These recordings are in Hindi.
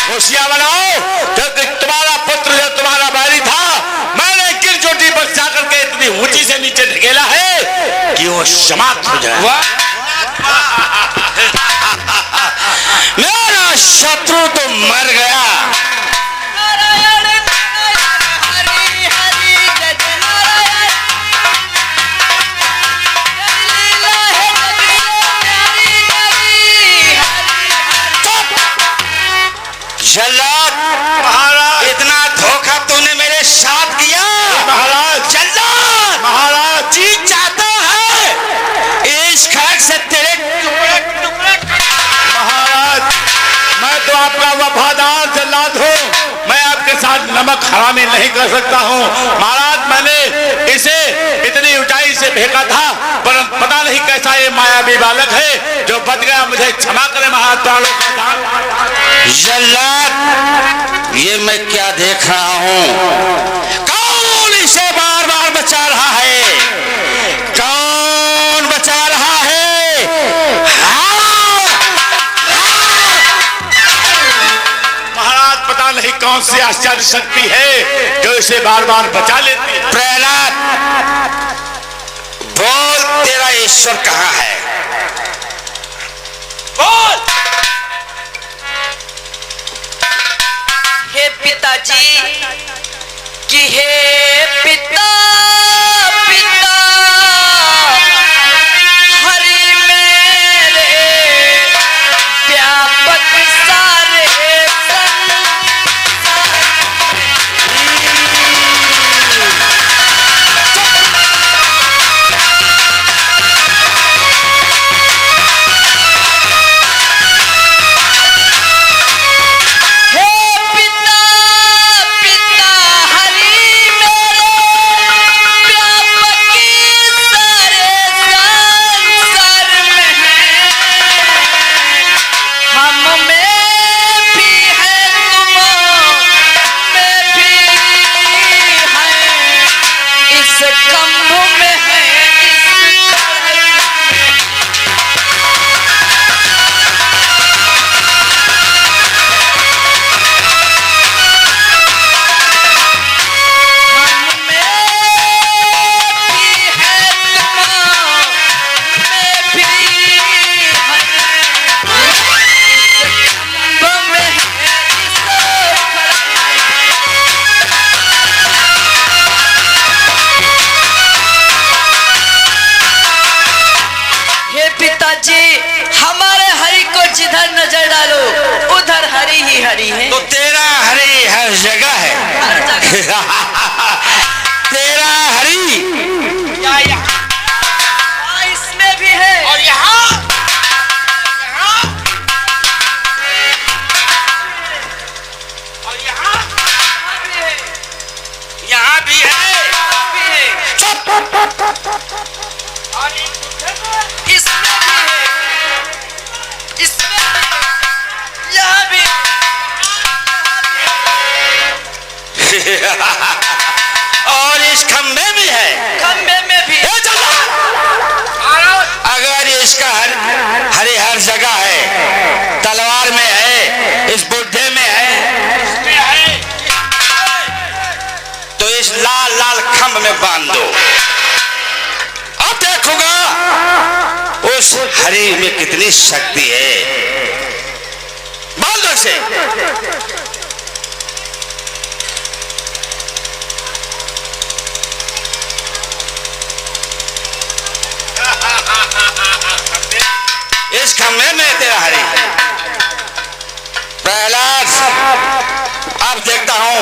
होशियार बनाओ, क्योंकि तुम्हारा पुत्र जो तुम्हारा बैरी था, मैंने किस चोटी पर जाकर के इतनी ऊंची से नीचे ढकेला है कि वो समाप्त हो जाए। मेरा शत्रु तो मर गया। जल्लाद महाराज, इतना धोखा तूने मेरे साथ किया। महाराज जल्लाद महाराज, जी चाहता है इस खड़क से तेरे महाराज, मैं तो आपका वफादार जल्लाद हूँ, मैं आपके साथ नमक हरामी नहीं कर सकता हूँ। महाराज मैंने इसे इतनी ऊंचाई से फेंका था, पर पता नहीं कैसा ये मायावी बालक है जो बच गया, मुझे क्षमा करें महाराज। जल्लाद ये मैं क्या देख रहा हूँ? कौन इसे बार बार बचा रहा है? कौन बचा रहा है? महाराज पता नहीं कौन सी आश्चर्य शक्ति है जो इसे बार बार बचा लेती है। प्रहलाद बोल, तेरा ईश्वर कहाँ है? बोल। हे पिताजी कि हे पिता पिता हरि मेरे व्यापक सारे हरी है। तो तेरा हरी हर जगह है, हर जगह तेरा हरी इसमें भी है और यहाँ और यहाँ यहाँ भी है। चुप। इसमें भी है, इसमें यहाँ भी और इस खंबे में है, खंबे में भी। अगर इसका हरी हर जगह है, तलवार में है, इस बुढ़े में है, तो इस लाल लाल खंभ में बांध दो। अब देखूंगा उस हरी में कितनी शक्ति है। बांध दो इसे। इस खंभे में तेरा हरी। प्रहलाद अब देखता हूं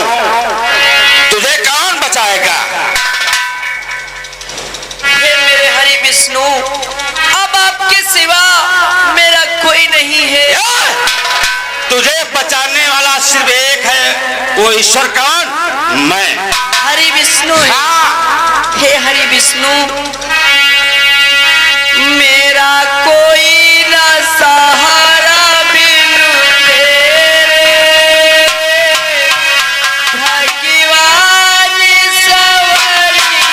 तुझे कौन बचाएगा। हे मेरे हरि विष्णु, अब आपके सिवा मेरा कोई नहीं है। तुझे बचाने वाला सिर्फ एक है, वो ईश्वर कौन? मैं, हरि विष्णु। हाँ। हे हरि विष्णु, मेरा कोई न सहारा बिनु तेरे, भगवान सवरिया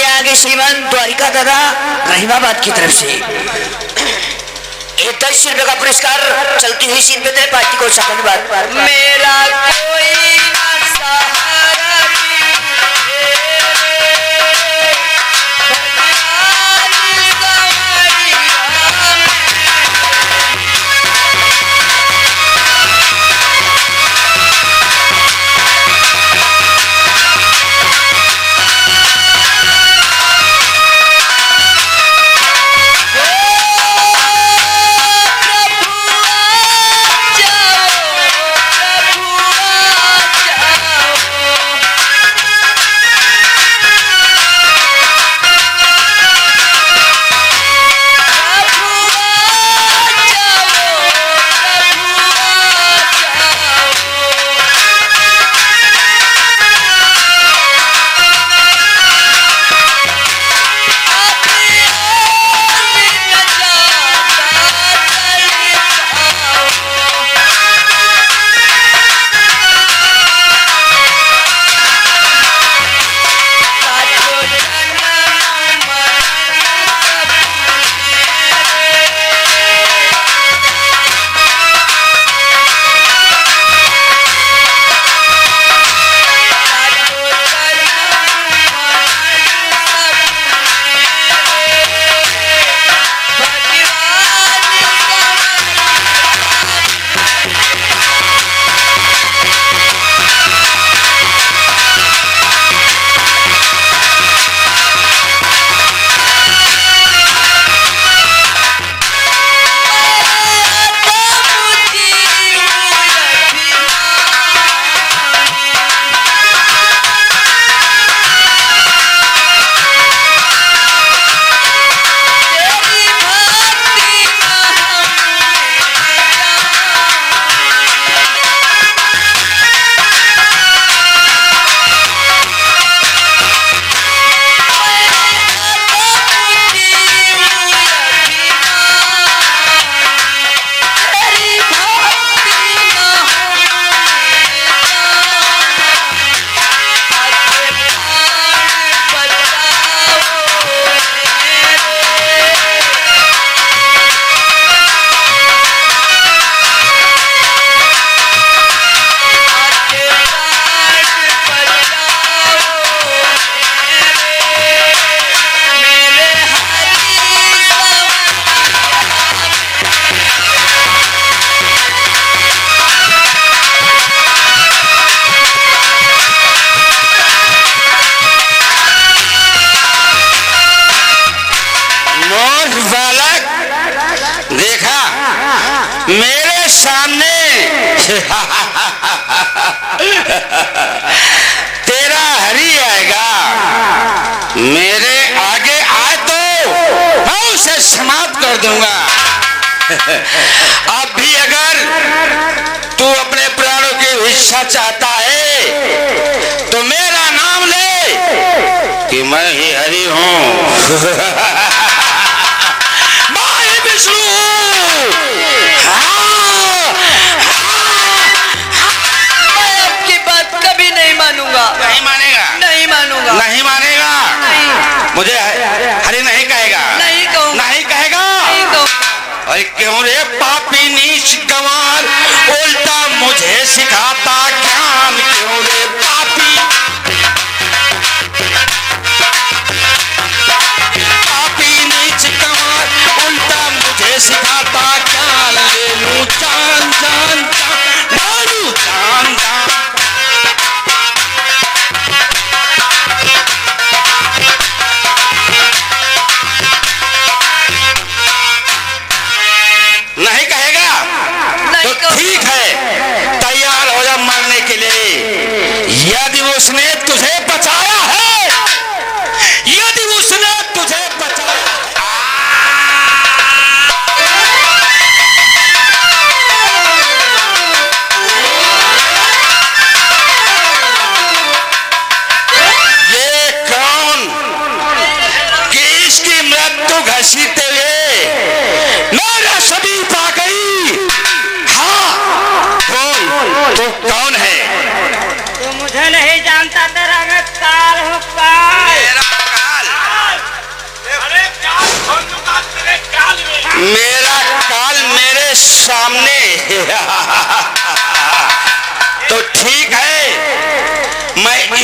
आगे श्रीमान द्वारिका दादा रहीमाबाद की तरफ से ये 10 रुपए का पुरस्कार चलती हुई सीट पे दे पार्टी को सेकंड बार मेरा कोई ना सहारा मेरे सामने तेरा हरी आएगा, मेरे आगे आए तो मैं उसे समाप्त कर दूंगा। अब भी अगर तू अपने प्राणों की इच्छा चाहता है तो मेरा नाम ले कि मैं ही हरि हूं। नहीं मानेगा, नहीं मानूंगा, नहीं मानेगा, नहीं। मुझे हरि नहीं कहेगा, नहीं कहूँगा, नहीं कहेगा, नहीं कहूँगा। अरे क्यों रे पापी नीच गंवार, उल्टा मुझे सिखाता ज्ञान, क्यों रे पापी पापी नीच गंवार, उल्टा मुझे सिखाता ज्ञान। ले लूं जान जान जान, जान जान।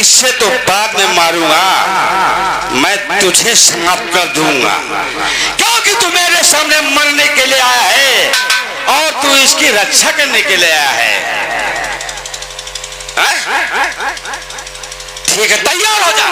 इससे तो बाद में मारूंगा, मैं तुझे समाप्त कर दूंगा, क्योंकि तू मेरे सामने मरने के लिए आया है और तू इसकी रक्षा करने के लिए आया है। ठीक है, तैयार हो जा।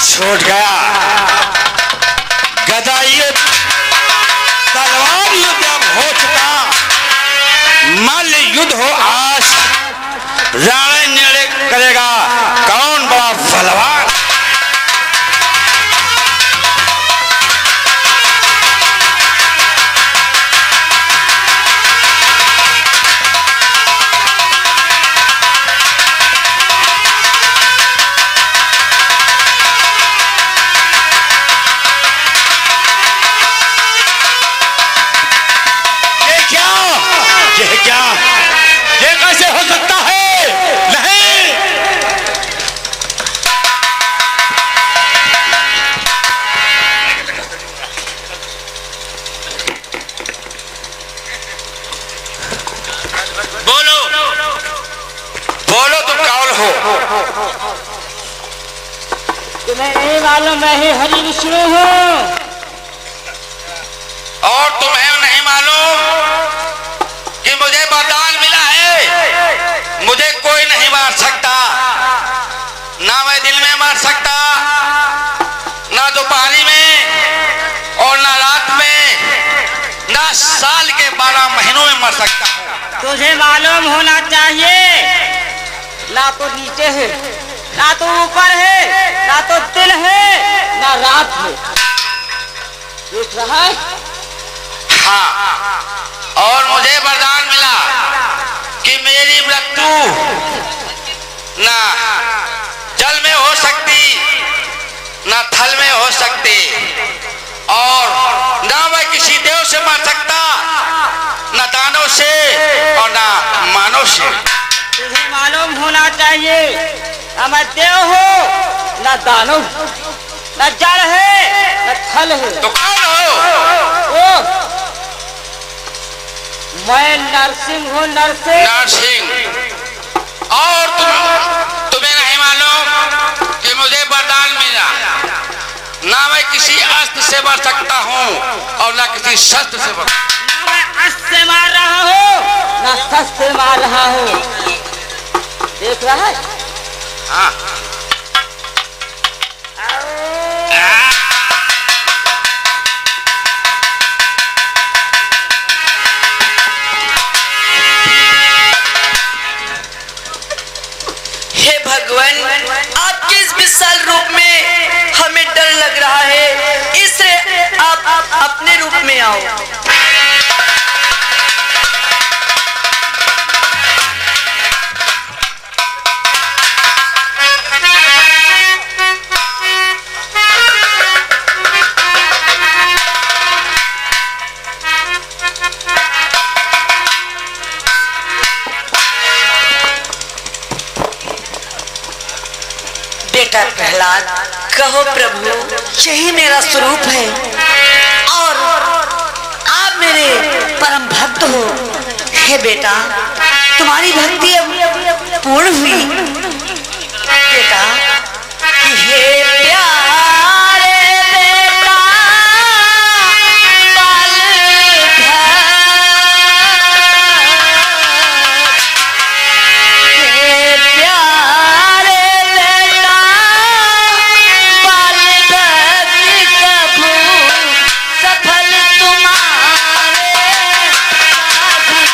छूट गया, गदा युद्ध, तलवार युद्ध अब हो चुका, मल्ल युद्ध हो आज, राणे निर्णय करेगा कौन बड़ा बलवान। ये कैसे हो सकता है? नहीं, बोलो बोलो, तुम कौन हो? तुम्हें नहीं मालूम मैं ही हरि विष्णु हूँ। और तुम्हें नहीं मालूम कि मुझे वरदान मिला है, मुझे कोई नहीं मार सकता, ना मैं दिन में मार सकता, ना दोपहरी में और ना रात में, ना साल के 12 महीनों में मर सकता। तुझे मालूम होना चाहिए, ना तो नीचे है, ना तो ऊपर है, ना तो दिन है, ना रात है। देख रहा है? हाँ, और मुझे वरदान मिला कि मेरी मृत्यु ना जल में हो सकती, ना थल में हो सकती, और ना मैं किसी देव से मर सकता, ना दानव से और ना मानव से। तुझे मालूम होना चाहिए, ना मैं देव हूँ, ना दानव, ना जड़ है, ना थल है। तो कौन हो? मैं नरसिंह हूँ, नरसिंह। और तुम्हें नहीं मालूम कि मुझे वरदान मिला, ना मैं किसी अस्त्र से मर सकता हूँ और ना किसी शस्त्र से मर। ना मैं अस्त्र से मार रहा हूँ, ना शस्त्र से मार रहा हूँ। देख रहा है? हाँ। हे भगवान, आपके इस विशाल रूप में हमें डर लग रहा है, इसलिए आप अपने रूप में आओ। बेटा प्रहलाद, कहो प्रभु, यही मेरा स्वरूप है और आप मेरे परम भक्त हो। हे बेटा, तुम्हारी भक्ति अब पूर्ण हुई। बेटा, कि हे प्यारे बेटा, बाल हे प्यारे बेटा, बाल भक्ति कभू सफल तुम्हारे साधन।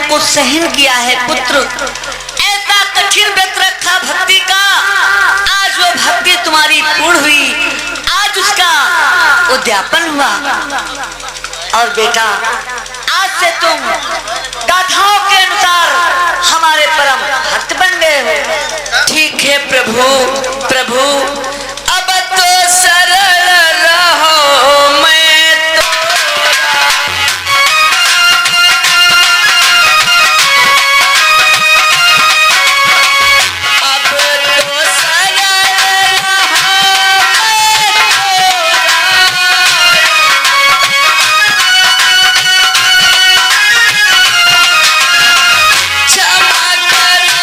को सहन किया है पुत्र, ऐसा कठिन व्रत रखा भक्ति का, आज वो भक्ति तुम्हारी पूर्ण हुई, आज उसका उद्यापन हुआ। और बेटा आज से तुम गाथाओं के अनुसार हमारे परम भक्त बन गए हो। ठीक है प्रभु, प्रभु अब तो सरल रहो, मैं तो अब तो सरल रहो, क्षमा करो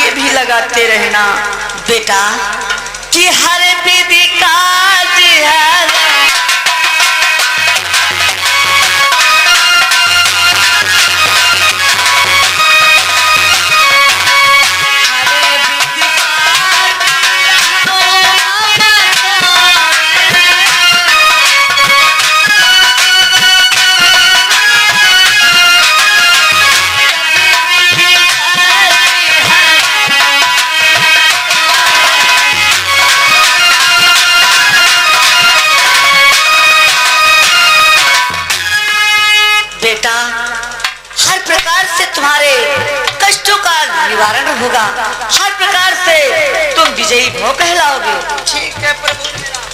सब लगाते रहना बेटा कि हर विधि काज है। बेटा हर प्रकार से तुम्हारे कष्टों का निवारण होगा, हर प्रकार से तुम विजयी भव कहलाओगे। ठीक है प्रभु।